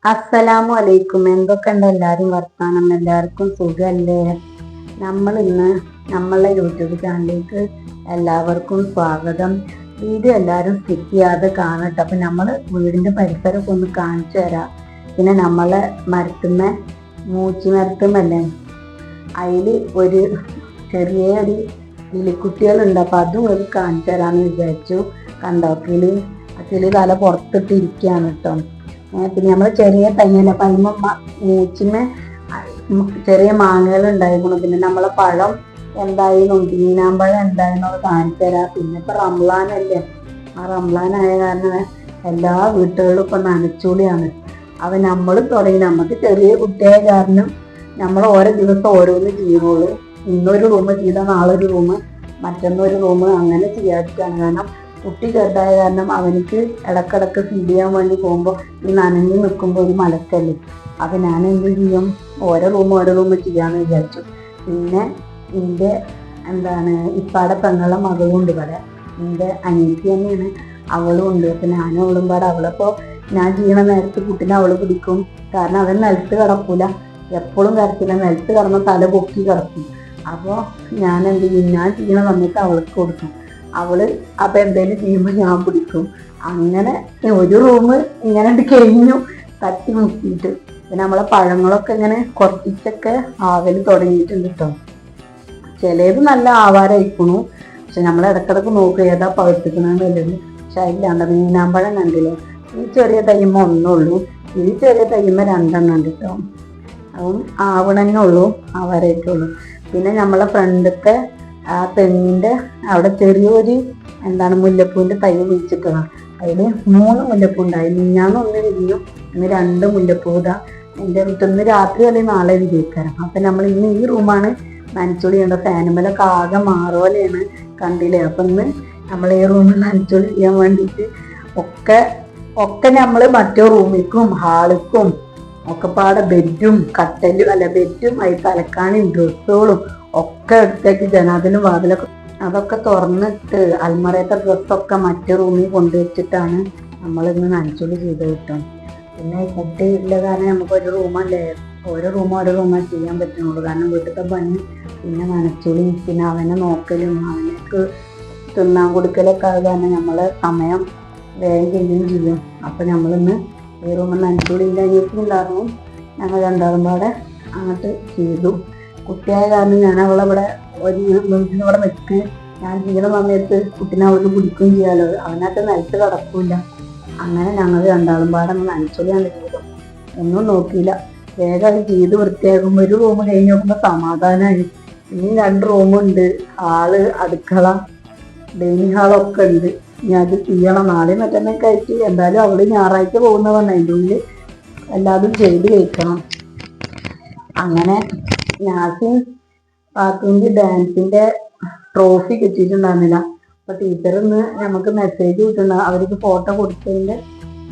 അസ്സലാമു അലൈക്കും. എന്തൊക്കെയുണ്ട് എല്ലാവരും വർത്താനം? എല്ലാവർക്കും സുഖല്ലേ? നമ്മൾ ഇന്ന് നമ്മളെ യൂട്യൂബ് ചാനലിലേക്ക് എല്ലാവർക്കും സ്വാഗതം. വീഡിയോ എല്ലാവരും സ്കിപ്പ് ചെയ്യാതെ കാണട്ടെ. അപ്പം നമ്മൾ വീടിൻ്റെ പരിസരമൊക്കെ ഒന്ന് കാണിച്ചു തരാം. പിന്നെ നമ്മളെ മരത്തുമ്മ മൂച്ചി മരത്തുമ്മല്ലേ, അതിൽ ഒരു ചെറിയൊരു കിളിക്കുട്ടികളുണ്ട്. അപ്പം അതും ഒരു കാണിച്ചു തരാമെന്ന് വിചാരിച്ചു. കണ്ടോ, കിളി തല പുറത്തിട്ടിരിക്കുകയാണ് കേട്ടോ. പിന്നെ നമ്മൾ ചെറിയ തയ്യല പഴുമ മൂച്ചിന് ചെറിയ മാങ്ങകൾ ഉണ്ടായിരുന്നു. പിന്നെ നമ്മളെ പഴം എന്തായിരുന്നു, ഈനാമ്പഴം എന്തായിരുന്നൊക്കെ കാണിച്ചു തരാം. പിന്നെ ഇപ്പൊ റംലാനല്ലേ, ആ റംലാനായ കാരണം എല്ലാ വീട്ടുകളിലും ഇപ്പൊ നനച്ചൂളിയാണ്. അവ നമ്മൾ തുടങ്ങി, നമുക്ക് ചെറിയ കുട്ടിയായ കാരണം നമ്മൾ ഓരോ ദിവസം ഓരോന്ന് ചെയ്യുള്ളൂ. ഇന്നൊരു റൂം ചെയ്താൽ നാളൊരു റൂം, മറ്റന്നൊരു റൂം, അങ്ങനെ ചെയ്യാതിരിക്കുകയാണ്. കാരണം കുട്ടി ചെറുതായ കാരണം അവനിക്ക് ഇടക്കിടക്ക് ഫീഡ് ചെയ്യാൻ വേണ്ടി പോകുമ്പോൾ ഈ നനഞ്ഞു നിൽക്കുമ്പോൾ ഒരു മലക്കല്ലേ. അപ്പം ഞാൻ എന്ത് ചെയ്യും, ഓരോ റൂം ചെയ്യാമെന്ന് വിചാരിച്ചു. പിന്നെ എൻ്റെ ഇപ്പാടെ പെങ്ങളെ മകളും ഉണ്ട് ഇവിടെ, എൻ്റെ അനിയത്തി തന്നെയാണ്, അവളും ഉണ്ട്. അപ്പം ഞാനും അവളും പാടെ, അവളപ്പോൾ ഞാൻ ചെയ്യണ നേരത്ത് കുട്ടീനെ അവള് പിടിക്കും. കാരണം അവൻ നിലത്ത് കിടക്കൂല, എപ്പോഴും കിടക്കില്ല, നിലത്ത് കിടന്ന തല പൊക്കി കിടക്കും. അപ്പോൾ ഞാൻ എന്ത് ചെയ്യും, ഞാൻ ചെയ്യണ സമയത്ത് അവൾക്ക് കൊടുക്കും. അവള് അപ്പം എന്തെങ്കിലും ചെയ്യുമ്പോൾ ഞാൻ പിടിക്കും. അങ്ങനെ ഒരു റൂം ഇങ്ങനെ കഴിഞ്ഞു തട്ടി മുട്ടിയിട്ട്. പിന്നെ നമ്മളെ പഴങ്ങളൊക്കെ ഇങ്ങനെ കുറച്ചൊക്കെ ആവല് തുടങ്ങിയിട്ടുണ്ട് കേട്ടോ. ചിലത് നല്ല ആവാരായിക്കണു, പക്ഷെ നമ്മൾ ഇടക്കിടക്ക് നോക്കുക ഏതാ പഴുത്തിക്കണമെന്നുള്ളത്. പക്ഷെ അതില്ലാണ്ട് മീനാമ്പഴം കണ്ടില്ലേ, ഈ ചെറിയ തയ്യുമ്പോൾ ഒന്നുള്ളൂ, ഈ ചെറിയ തയ്യുമ്പോൾ രണ്ടെണ്ണം ഉണ്ട് കേട്ടോ. അതും ആവണന്നെ ഉള്ളൂ, ആവാരായിട്ടുള്ളൂ. പിന്നെ നമ്മളെ ഫ്രണ്ടത്തെ ആ തെങ്ങിൻ്റെ അവിടെ ചെറിയൊരു മുല്ലപ്പൂവിൻ്റെ തൈ കുഴിച്ചിട്ടതാണ്. അതിൽ 3 മുല്ലപ്പൂ ഉണ്ടായി. മിഞ്ഞാന്ന് വിരിയും, ഇന്ന് 2 മുല്ലപ്പൂ. എൻ്റെ വീട്ടിൽ രാത്രി അല്ലെങ്കിൽ നാളെ വിജയിക്കാരം. അപ്പം നമ്മൾ ഇന്ന് ഈ റൂമാണ് നനച്ചൊളി ചെയ്യേണ്ട. ഫാനുമേലൊക്കെ ആകെ മാറുപോലെയാണ്, കണ്ടില്ലേ. അപ്പം ഇന്ന് നമ്മൾ ഈ റൂമിൽ നനച്ചൊളി ചെയ്യാൻ വേണ്ടിയിട്ട് ഒക്കെ നമ്മൾ മറ്റോ റൂമിലേക്കും ഹാളിക്കും ഒക്കെ പാടെ ബെഡും കട്ടലും ബെഡും അതിൽ തലക്കാണിയും ഡ്രസ്സുകളും ഒക്കെ എടുത്തേക്ക് ജനാതിലും വാതിലൊക്കെ അതൊക്കെ തുറന്നിട്ട് അൽമറയത്തെ ഡ്രസ്സൊക്കെ മറ്റു റൂമിൽ കൊണ്ടുവച്ചിട്ടാണ് നമ്മളിന്ന് നനച്ചൊളി ചെയ്ത് കിട്ടും. പിന്നെ ഈ കുട്ടി ഇല്ല കാരണം നമുക്കൊരു റൂമല്ലേ, ഓരോ റൂമേ ചെയ്യാൻ പറ്റുന്നുള്ളൂ. കാരണം വീട്ടിലത്തെ പണി, പിന്നെ നനച്ചൊളി, പിന്നെ അവനെ നോക്കലും അവനക്ക് തിന്നാൻ കൊടുക്കലൊക്കെ ആയത് കാരണം നമ്മളെ സമയം വേഗം ചെയ്യുകയും ചെയ്യും. അപ്പം നമ്മളിന്ന് ഈ റൂമിൽ നനച്ചൊളിൻ്റെ അനിയത്തിണ്ടായിരുന്നു, ഞങ്ങൾ രണ്ടാളും പാടെ അങ്ങോട്ട് ചെയ്തു. കുട്ടിയായ കാരണം ഞാൻ അവളവിടെ ഒരു ഇവിടെ നിൽക്ക്, ഞാൻ ചെയ്യുന്ന സമയത്ത് കുട്ടീനെ അവൾക്ക് പിടിക്കുകയും ചെയ്യാലോ, അവനകത്ത് നിലത്ത് കിടക്കൂല. അങ്ങനെ ഞങ്ങൾ രണ്ടാളും പാടെ നനച്ചൊളിയാണ് ചെയ്തു. ഒന്നും നോക്കിയില്ല, വേഗം അത് ചെയ്ത് വൃത്തിയാക്കുമ്പോൾ ഒരു റൂം കഴിഞ്ഞ് നോക്കുമ്പോൾ സമാധാനമായി. ഇനി 2 റൂമുണ്ട്, ഹാള്, അടുക്കള, ഡൈനിങ് ഹാളൊക്കെ ഉണ്ട്. ഇനി അത് ചെയ്യണം. നാളെ മറ്റന്നൊക്കെ ആയിട്ട് എന്തായാലും അവള് ഞായറാഴ്ച പോകുന്ന പറഞ്ഞ അതിൻ്റെ ഉള്ളിൽ എല്ലാതും ചെയ്ത് കഴിക്കണം. അങ്ങനെ ഞാനും പാത്തുവിൻ്റെ ഡാൻസിൻ്റെ ട്രോഫി കിട്ടിയിട്ടുണ്ടായിരുന്നില്ല. അപ്പോൾ ടീച്ചർ ഇന്ന് നമുക്ക് മെസ്സേജ് കിട്ടുന്നുണ്ട്, അവർക്ക്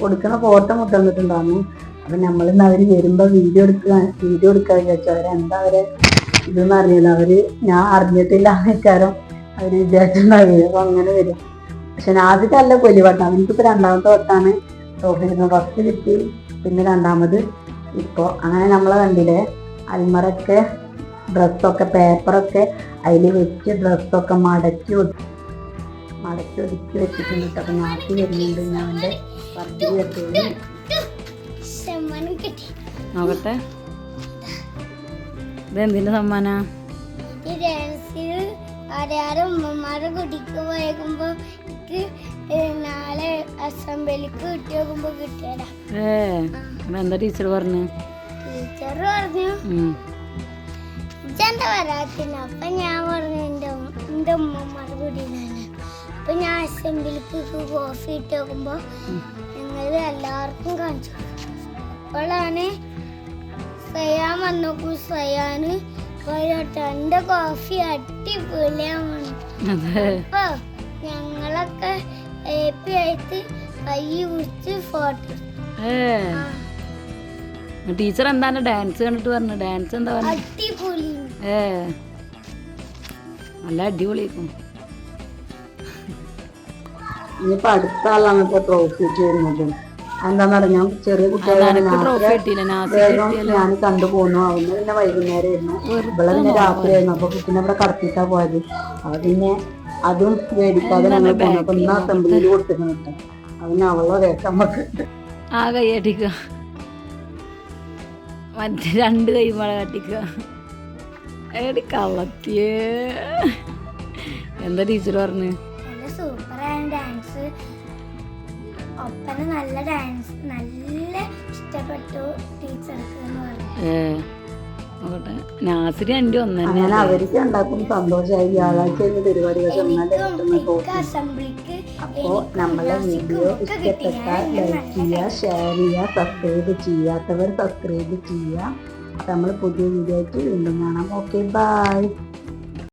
കൊടുക്കണ ഫോട്ടോ മുട്ടന്നിട്ടുണ്ടായിരുന്നു. അപ്പം നമ്മളിന്ന് അവർ വരുമ്പോൾ വീഡിയോ എടുക്കാൻ വിചാരിച്ചു. അവരെന്താ ഇതെന്ന് അറിയില്ല, ഞാൻ അറിഞ്ഞിട്ടില്ല എന്നേക്കാരം അവർ വിചാരിച്ചിട്ടുണ്ടാവില്ല. അപ്പോൾ അങ്ങനെ വരും. പക്ഷെ ആദ്യത്തെ കൊല്ലിവട്ടം, എനിക്കിപ്പോൾ 2ാമത്തെ വട്ടാണ് ട്രോഫി കിട്ടുന്നത്. ഫസ്റ്റ് കിട്ടി, പിന്നെ 2ാമത് ഇപ്പോൾ. അങ്ങനെ നമ്മളെ കണ്ടില്ലേ, അൽമറൊക്കെ ഡ്രസ്സൊക്കെ പേപ്പറൊക്കെ അതിൽ വെച്ച് ഡ്രസ്സൊക്കെ മടക്കി ഒതുക്കി വെച്ചിട്ടുണ്ട്. അപ്പം നാട്ടി വരുന്നുണ്ട്. ഞാൻ എൻ്റെ പത്തിരി എത്തുള്ളൂ നോക്കട്ടെ. ഇതെന്തിൻ്റെ സമ്മാനാ? ഉമ്മമാരെ കുടിക്ക് പോയേക്കുമ്പോ നാളെ അസംബ്ലിക്ക് കിട്ടിയോക്കുമ്പോ കിട്ടിയതാ. എന്താ ടീച്ചർ പറഞ്ഞു? ടീച്ചർ പറഞ്ഞു ഇജെന്താ വരാത്തിന്. അപ്പൊ ഞാൻ പറഞ്ഞു എന്റെ ഉമ്മമാരെ കുടിയിലാണ്. അപ്പൊ ഞാൻ അസംബ്ലിക്ക് കോഫി ഇട്ട് നോക്കുമ്പോ ഞങ്ങൾ എല്ലാവർക്കും കാണിച്ചു. അപ്പോഴാണ് സയാൻ വന്നോക്കൂ. സയാന് എന്റെ കോഫി അടിപൊളിയാണ്. അപ്പൊ ഞങ്ങളൊക്കെ ഹാപ്പി ആയിട്ട് കൈ കുറിച്ച് ഫോട്ടോ. ടീച്ചർ എന്താണ് ഡാൻസ് കണ്ടിട്ട് പറഞ്ഞു? ഡാൻസ് എന്താ പറഞ്ഞു? അടിപൊളി. നല്ല അടിപൊളിയായിരിക്കും. ഇനിയിപ്പോൾ അടുത്ത ആളാണ് ഇപ്പോൾ ട്രോഫി വരുന്നത്. എന്താന്ന് പറഞ്ഞാൽ ചെറിയ കുട്ടികളെ ട്രോഫി കിട്ടിയില്ല, നാസി വേഗം കിട്ടിയല്ലോ. ഞാൻ കണ്ടുപോന്നു. അവന് പിന്നെ വൈകുന്നേരമായിരുന്നു, ഇവിടെ പിന്നെ രാത്രിയായിരുന്നു. അപ്പൊ കുട്ടീനെ ഇവിടെ കടത്തിയിട്ടാ പോയത്. അപ്പൊ പിന്നെ അതും മേടിക്കാതെ ഞങ്ങൾ പോന്നു. അപ്പൊ ഇന്ന് അസംബ്ലിയിൽ കൊടുത്തിട്ട് അവന് അവളോ കേൾക്കാൻ നമുക്ക് ആ കൈ അടിക്കുക, മറ്റേ 2 കൈ മഴ കട്ടിക്കുക. കളത്തിയേ എന്താ ടീച്ചർ പറഞ്ഞു? നല്ല സൂപ്പറാണ് ഡാൻസ്, ഒപ്പന നല്ല ഡാൻസ്, നല്ല ഇഷ്ടപ്പെട്ടു ടീച്ചർക്ക് എന്ന് പറഞ്ഞു. നോക്കട്ടെ, നാസിരി എൻ്റെ ഒന്ന് അങ്ങനെ അവർക്ക് ഉണ്ടാക്കും സന്തോഷമായി. വ്യാഴാഴ്ച പരിപാടികൾ അസംബ്ലിക്ക് അപ്പോ നമ്മളെ വീഡിയോ ഇഷ്ടപ്പെട്ടാൽ ലൈക്ക് ചെയ്യുക, ഷെയർ ചെയ്യുക, സബ്സ്ക്രൈബ് ചെയ്യാത്തവർ സബ്സ്ക്രൈബ് ചെയ്യുക. നമ്മൾ പുതിയ വീഡിയോ ആയിട്ട് വീണ്ടും കാണാം. Okay, by.